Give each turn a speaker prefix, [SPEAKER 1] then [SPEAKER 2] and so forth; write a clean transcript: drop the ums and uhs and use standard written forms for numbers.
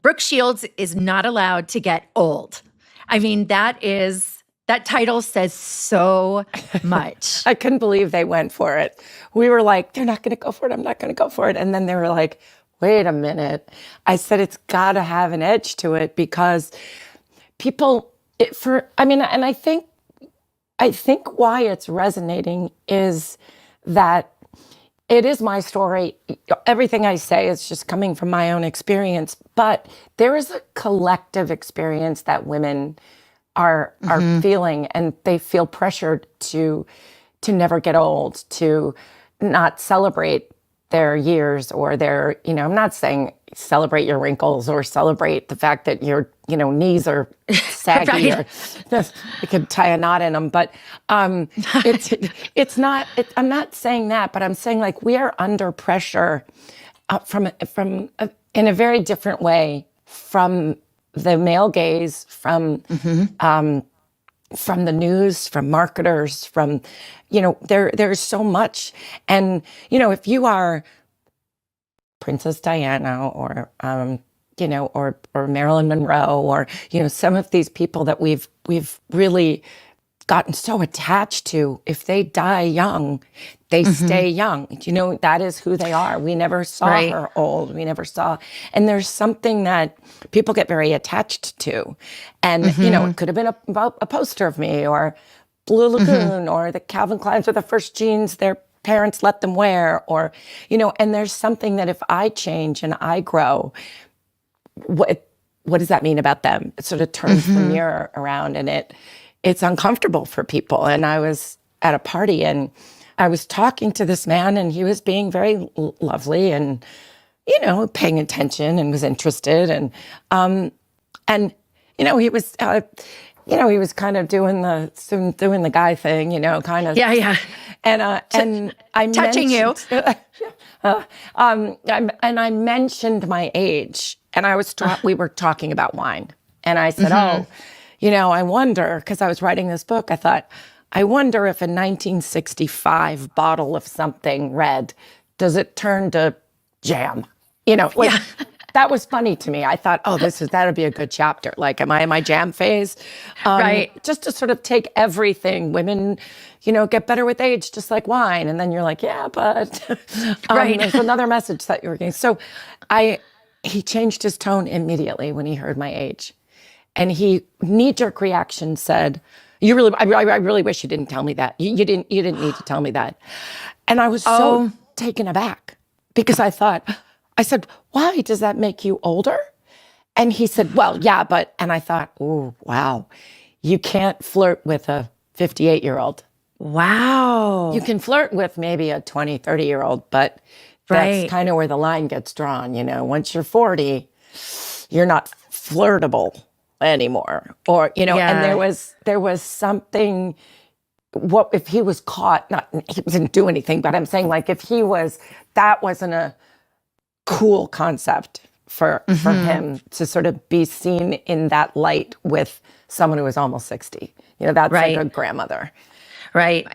[SPEAKER 1] Brooke Shields is not allowed to get old. I mean, that title says so much.
[SPEAKER 2] I couldn't believe they went for it. We were like, they're not going to go for it. I'm not going to go for it. And then they were like, wait a minute. I said, it's got to have an edge to it because people, and I think why it's resonating is that it is my story. Everything I say is just coming from my own experience, but there is a collective experience that women are feeling, and they feel pressured to never get old, to not celebrate their years or their, I'm not saying celebrate your wrinkles or celebrate the fact that your, knees are saggy or you could tie a knot in them. But it's not, I'm not saying that, but I'm saying like we are under pressure in a very different way from the male gaze, from the news, from marketers, from, there's so much. And, if you are Princess Diana or, or Marilyn Monroe or, some of these people that we've really gotten so attached to, if they die young, they stay young. That is who they are. We never saw her old. We never saw. And there's something that people get very attached to. And, it could have been about a poster of me or Blue Lagoon or the Calvin Kleins are the first jeans their parents let them wear or, and there's something that if I change and I grow, what does that mean about them? It sort of turns the mirror around and it's uncomfortable for people. And I was at a party and I was talking to this man and he was being very lovely and, paying attention and was interested. And he was, he was kind of doing the guy thing, kind of.
[SPEAKER 1] Yeah.
[SPEAKER 2] And I
[SPEAKER 1] touching you.
[SPEAKER 2] And I mentioned my age and we were talking about wine. And I said, I wonder, because I was writing this book, I thought, I wonder if a 1965 bottle of something red, does it turn to jam? That was funny to me. I thought, that'll be a good chapter. Like, am I in my jam phase?
[SPEAKER 1] Right.
[SPEAKER 2] Just to sort of take everything. Women, get better with age, just like wine. And then you're like, yeah, but there's another message that you were getting. So he changed his tone immediately when he heard my age. And he knee-jerk reaction said, I really wish you didn't tell me that. You didn't need to tell me that. And I was so taken aback because I said, why? Does that make you older? And he said, well, yeah, but, and I thought, oh, wow, you can't flirt with a 58-year-old.
[SPEAKER 1] Wow.
[SPEAKER 2] You can flirt with maybe a 20, 30-year-old, but that's kind of where the line gets drawn. Once you're 40, you're not flirtable anymore. Or, and there was something, what if he was caught, he didn't do anything, but I'm saying like if that wasn't a cool concept for him to sort of be seen in that light with someone who was almost 60. That's like a grandmother.
[SPEAKER 1] Right.